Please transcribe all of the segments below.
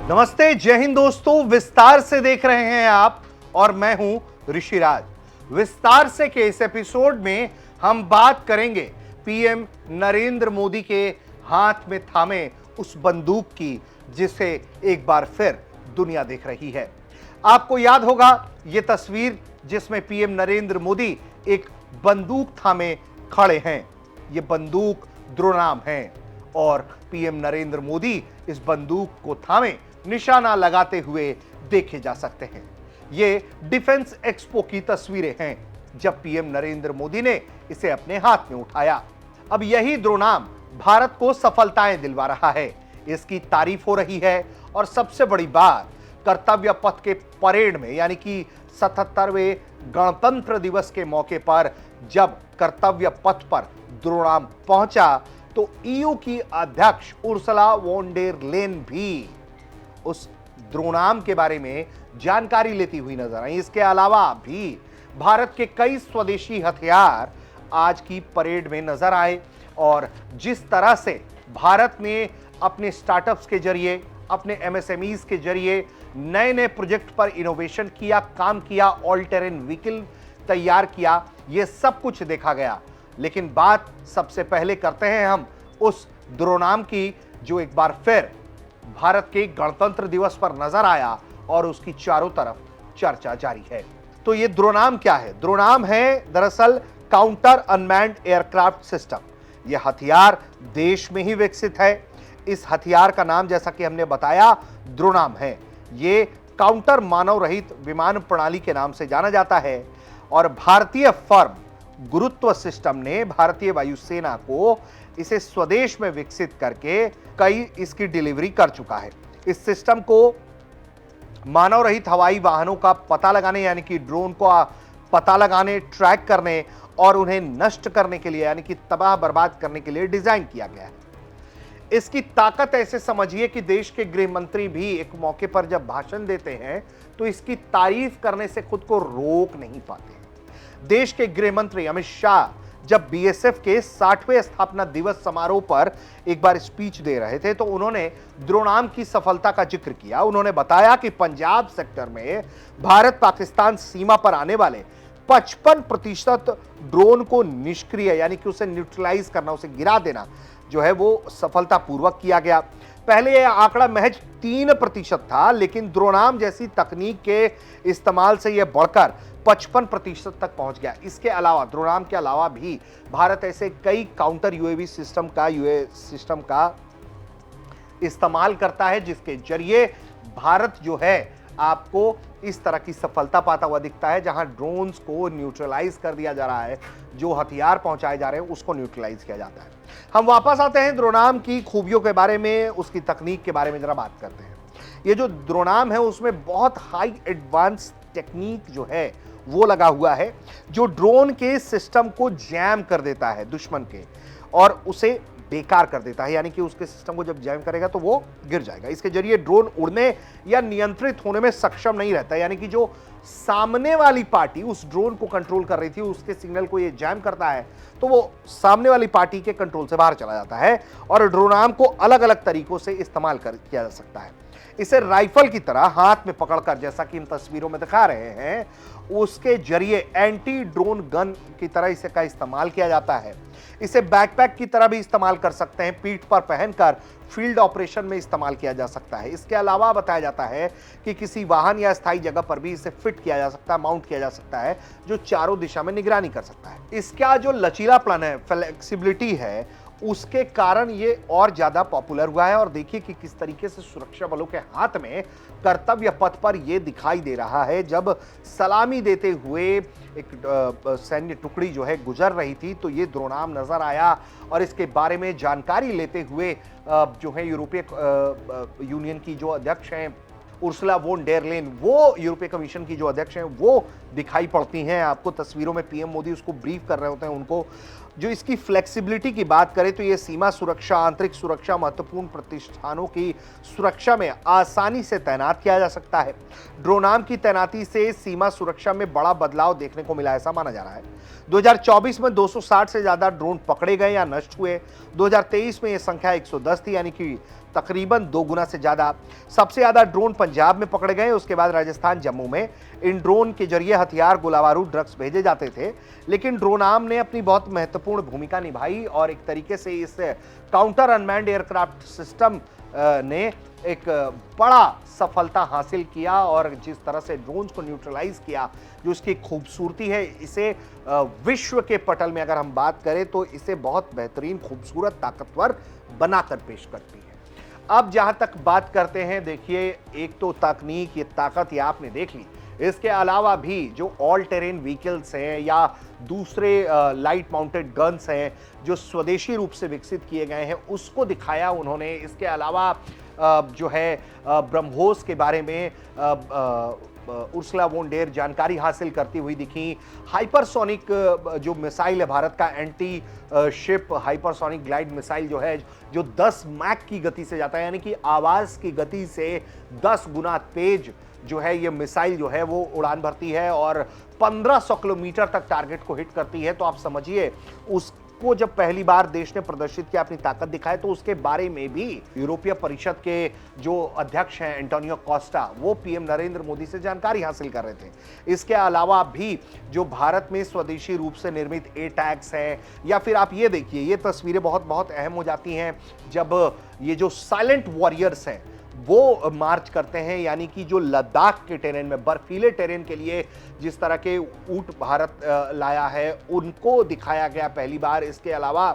नमस्ते, जय हिंद दोस्तों। विस्तार से देख रहे हैं आप और मैं हूं ऋषिराज। विस्तार से के इस एपिसोड में हम बात करेंगे पीएम नरेंद्र मोदी के हाथ में थामे उस बंदूक की जिसे एक बार फिर दुनिया देख रही है। आपको याद होगा ये तस्वीर जिसमें पीएम नरेंद्र मोदी एक बंदूक थामे खड़े हैं। ये बंदूक द्रोणाम है और पीएम नरेंद्र मोदी इस बंदूक को थामे निशाना लगाते हुए देखे जा सकते हैं। ये डिफेंस एक्सपो की तस्वीरें हैं जब पीएम नरेंद्र मोदी ने इसे अपने हाथ में उठाया। अब यही द्रोणाम भारत को सफलताएं दिलवा रहा है, इसकी तारीफ हो रही है। और सबसे बड़ी बात, कर्तव्य पथ के परेड में यानी कि 77वें गणतंत्र दिवस के मौके पर जब कर्तव्य पथ पर द्रोणाम पहुंचा तो ईयू की अध्यक्ष उर्सुला वॉन डेर लेन भी उस द्रोणाम के बारे में जानकारी लेती हुई नजर आई। इसके अलावा भी भारत के कई स्वदेशी हथियार आज की परेड में नजर आए और जिस तरह से भारत ने अपने स्टार्टअप्स के जरिए, अपने एमएसएमईज के जरिए नए नए प्रोजेक्ट पर इनोवेशन किया, काम किया, ऑल टेरेन व्हीकल तैयार किया, यह सब कुछ देखा गया। लेकिन बात सबसे पहले करते हैं हम उस द्रोणाम की जो एक बार फिर भारत के गणतंत्र दिवस पर नजर आया और उसकी चारों तरफ चर्चा जारी है। तो ये द्रोणाम क्या है? द्रोणाम है दरअसल काउंटर अनमैन्ड एयरक्राफ्ट सिस्टम। यह हथियार देश में ही विकसित है। इस हथियार का नाम जैसा कि हमने बताया द्रोणाम है। ये काउंटर मानव रहित विमान प्रणाली के नाम से जाना जाता है और भारतीय फर्म गुरुत्व सिस्टम ने भारतीय वायुसेना को इसे स्वदेश में विकसित करके कई इसकी डिलीवरी कर चुका है। इस सिस्टम को मानव रहित हवाई वाहनों का पता लगाने यानी कि ड्रोन को पता लगाने, ट्रैक करने और उन्हें नष्ट करने के लिए यानी कि तबाह बर्बाद करने के लिए डिजाइन किया गया है। इसकी ताकत ऐसे समझिए कि देश के गृह मंत्री भी एक मौके पर जब भाषण देते हैं तो इसकी तारीफ करने से खुद को रोक नहीं पाते। देश के गृह मंत्री अमित शाह जब बीएसएफ के 60वें स्थापना दिवस समारोह पर एक बार स्पीच दे रहे थे तो उन्होंने द्रोणाम की सफलता का जिक्र किया। उन्होंने बताया कि पंजाब सेक्टर में भारत पाकिस्तान सीमा पर आने वाले 55% ड्रोन को निष्क्रिय यानी कि उसे न्यूट्रलाइज करना, उसे गिरा देना जो है वो सफलतापूर्वक किया गया। पहले यह आंकड़ा महज 3% था, लेकिन द्रोणाम जैसी तकनीक के इस्तेमाल से यह बढ़कर 55% तक पहुंच गया। इसके अलावा द्रोणाम के अलावा भी भारत ऐसे कई काउंटर यूएवी सिस्टम का इस्तेमाल करता है जिसके जरिए भारत जो है आपको इस तरह की सफलता पाता हुआ दिखता है, जहां ड्रोन्स को न्यूट्रलाइज कर दिया जा रहा है, जो हथियार पहुंचाए जा रहे हैं उसको न्यूट्रलाइज किया जाता है। हम वापस आते हैं द्रोणाम की खूबियों के बारे में, उसकी तकनीक के बारे में जरा बात करते हैं। ये जो द्रोणाम है उसमें बहुत हाई एडवांस टेक्निक जो है वो लगा हुआ है, जो ड्रोन के सिस्टम को जैम कर देता है दुश्मन के और उसे बेकार कर देता है, यानी कि उसके सिस्टम को जब जैम करेगा तो वो गिर जाएगा। इसके जरिए ड्रोन उड़ने या नियंत्रित होने में सक्षम नहीं रहता, यानी कि जो सामने वाली पार्टी उस ड्रोन को कंट्रोल कर रही थी उसके सिग्नल को ये जैम करता है तो वो सामने वाली पार्टी के कंट्रोल से बाहर चला जाता है और ड्रोनाम को अलग अलग तरीकों से इस्तेमाल किया जा सकता है। इसे राइफल की तरह हाथ में पकड़कर, जैसा कि इन तस्वीरों में दिखा रहे हैं, उसके जरिए एंटी ड्रोन गन की तरह इसे का इस्तेमाल किया जाता है। इसे बैकपैक की तरह भी इस्तेमाल कर सकते हैं, पीठ पर पहनकर फील्ड ऑपरेशन में इस्तेमाल किया जा सकता है। इसके अलावा बताया जाता है कि किसी वाहन या स्थायी जगह पर भी इसे फिट किया जा सकता है, माउंट किया जा सकता है, जो चारों दिशा में निगरानी कर सकता है। इसका जो लचीलापन है, फ्लेक्सिबिलिटी है, उसके कारण ये और ज्यादा पॉपुलर हुआ है। और देखिए कि किस तरीके से सुरक्षा बलों के हाथ में कर्तव्य पथ पर यह दिखाई दे रहा है जब सलामी देते हुए एक सैन्य टुकड़ी जो है गुजर रही थी तो ये द्रोणाम नजर आया और इसके बारे में जानकारी लेते हुए जो है यूरोपीय यूनियन की जो अध्यक्ष हैं उर्सुला वॉन डेर लेन, वो यूरोपीय कमीशन की जो अध्यक्ष हैं वो दिखाई पड़ती हैं आपको तस्वीरों में। पीएम मोदी उसको ब्रीफ कर रहे होते हैं उनको। जो इसकी फ्लेक्सिबिलिटी की बात करें तो ये सीमा सुरक्षा, आंतरिक सुरक्षा, महत्वपूर्ण प्रतिष्ठानों की सुरक्षा में आसानी से तैनात किया जा सकता है। द्रोणाम की तैनाती से सीमा सुरक्षा में बड़ा बदलाव देखने को मिला, ऐसा माना जा रहा है। 2024 में 260 से ज्यादा ड्रोन पकड़े गए या नष्ट हुए। 2023 में यह संख्या 110 थी, यानी कि तकरीबन 2 गुना से ज्यादा। सबसे ज्यादा ड्रोन पंजाब में पकड़े गए, उसके बाद राजस्थान, जम्मू में। इन ड्रोन के जरिए हथियार, गोलाबारूद, ड्रग्स भेजे जाते थे। लेकिन ड्रोनार्म ने अपनी बहुत महत्वपूर्ण भूमिका निभाई और एक तरीके से इस काउंटर अनमैन्ड एयरक्राफ्ट सिस्टम ने एक बड़ा सफलता हासिल किया और जिस तरह से ड्रोन्स को न्यूट्रलाइज किया, जो इसकी खूबसूरती है, इसे विश्व के पटल में अगर हम बात करें तो इसे बहुत बेहतरीन, खूबसूरत, ताकतवर बनाकर पेश करती है। अब जहां तक बात करते हैं, देखिए, एक तो तकनीक, ये ताकत, ये आपने देख ली। इसके अलावा भी जो ऑल टेरेन व्हीकल्स हैं या दूसरे लाइट माउंटेड गन्स हैं जो स्वदेशी रूप से विकसित किए गए हैं, उसको दिखाया उन्होंने। इसके अलावा जो है ब्रह्मोस के बारे में उर्सुला वोन डेर जानकारी हासिल करती हुई दिखी। हाइपरसोनिक जो मिसाइल है भारत का, anti ship hypersonic glide missile जो है, जो 10 मैक की गति से जाता है, यानी कि आवाज की गति से 10 गुना तेज जो है ये मिसाइल जो है वो उड़ान भरती है और 1500 किलोमीटर तक टारगेट को हिट करती है। तो आप समझिए, उसको जब पहली बार देश ने प्रदर्शित किया, अपनी ताकत दिखाई, तो उसके बारे में भी यूरोपीय परिषद के जो अध्यक्ष हैं एंटोनियो कोस्टा, वो पीएम नरेंद्र मोदी से जानकारी हासिल कर रहे थे। इसके अलावा भी जो भारत में स्वदेशी रूप से निर्मित एटैक्स है, या फिर आप ये देखिए, ये तस्वीरें बहुत बहुत अहम हो जाती हैं जब ये जो साइलेंट वॉरियर्स हैं वो मार्च करते हैं, यानी कि जो लद्दाख के टेरेन में, बर्फीले टेरेन के लिए जिस तरह के ऊंट भारत लाया है, उनको दिखाया गया पहली बार। इसके अलावा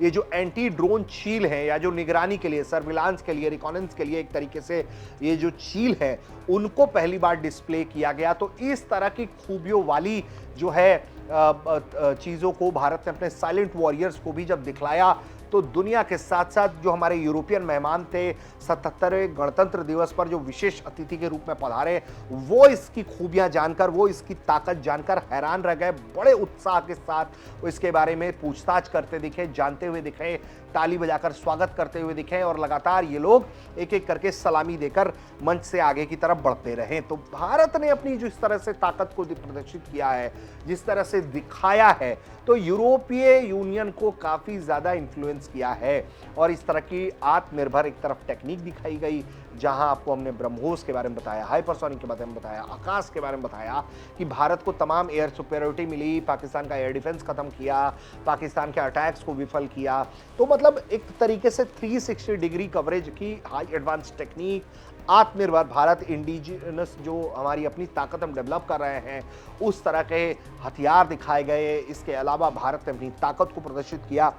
ये जो एंटी ड्रोन चील है, या जो निगरानी के लिए, सर्विलांस के लिए, रिकॉनेंस के लिए एक तरीके से ये जो चील है, उनको पहली बार डिस्प्ले किया गया। तो इस तरह की खूबियों वाली जो है चीज़ों को भारत ने अपने साइलेंट वॉरियर्स को भी जब दिखलाया, तो दुनिया के साथ साथ जो हमारे यूरोपियन मेहमान थे 77वें गणतंत्र दिवस पर जो विशेष अतिथि के रूप में पधारे, वो इसकी खूबियां जानकर, वो इसकी ताकत जानकर हैरान रह गए। बड़े उत्साह के साथ वो इसके बारे में पूछताछ करते दिखे, जानते हुए दिखे, ताली बजाकर स्वागत करते हुए दिखे और लगातार ये लोग एक एक करके सलामी देकर मंच से आगे की तरफ बढ़ते रहे। तो भारत ने अपनी जिस तरह से ताकत को प्रदर्शित किया है, जिस तरह से दिखाया है, तो यूरोपीय यूनियन को काफी ज्यादा इन्फ्लुएंस किया है। और इस तरह की आत्मनिर्भर एक तरफ टेक्निक दिखाई गई, जहां आपको हमने ब्रह्मोस के बारे में बताया, हाइपरसोनिक के बारे में बताया, आकाश के बारे में बताया कि भारत को तमाम एयर सुपेरियोरिटी मिली, पाकिस्तान का एयर डिफेंस खत्म किया, पाकिस्तान के अटैक्स को विफल किया। तो मतलब एक तरीके से 360 डिग्री कवरेज की हाई एडवांस टेक्निक, आत्मनिर्भर भारत, इंडिजिनस जो हमारी अपनी ताकत हम डेवलप कर रहे हैं, उस तरह के हथियार दिखाए गए। इसके अलावा भारत ने अपनी ताकत को प्रदर्शित किया।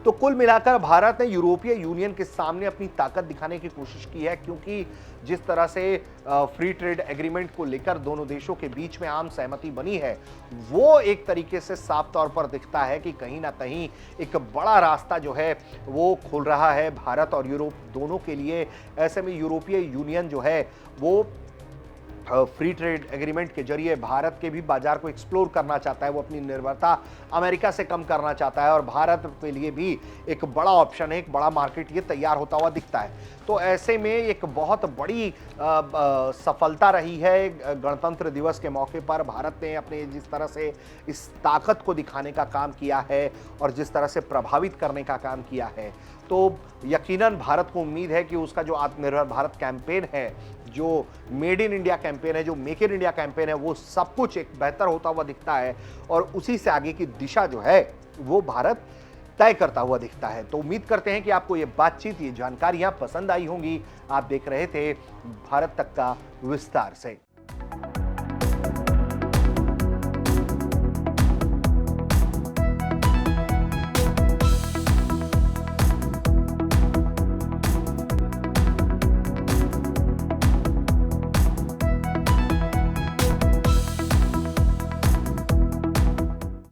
तो कुल मिलाकर भारत ने यूरोपीय यूनियन के सामने अपनी ताकत दिखाने की कोशिश की है, क्योंकि जिस तरह से फ्री ट्रेड एग्रीमेंट को लेकर दोनों देशों के बीच में आम सहमति बनी है, वो एक तरीके से साफ तौर पर दिखता है कि कहीं ना कहीं एक बड़ा रास्ता जो है वो खुल रहा है भारत और यूरोप दोनों के लिए। ऐसे में यूरोपीय यूनियन जो है वो फ्री ट्रेड एग्रीमेंट के जरिए भारत के भी बाजार को एक्सप्लोर करना चाहता है, वो अपनी निर्भरता अमेरिका से कम करना चाहता है और भारत के लिए भी एक बड़ा ऑप्शन है, एक बड़ा मार्केट ये तैयार होता हुआ दिखता है। तो ऐसे में एक बहुत बड़ी सफलता रही है गणतंत्र दिवस के मौके पर। भारत ने अपने जिस तरह से इस ताकत को दिखाने का काम किया है और जिस तरह से प्रभावित करने का काम किया है, तो यकीनन भारत को उम्मीद है कि उसका जो आत्मनिर्भर भारत कैंपेन है, जो मेड इन इंडिया कैंपेन है, जो मेक इन इंडिया कैंपेन है, वो सब कुछ एक बेहतर होता हुआ दिखता है और उसी से आगे की दिशा जो है वो भारत तय करता हुआ दिखता है। तो उम्मीद करते हैं कि आपको ये बातचीत, ये जानकारियां पसंद आई होंगी। आप देख रहे थे भारत तक का विस्तार से।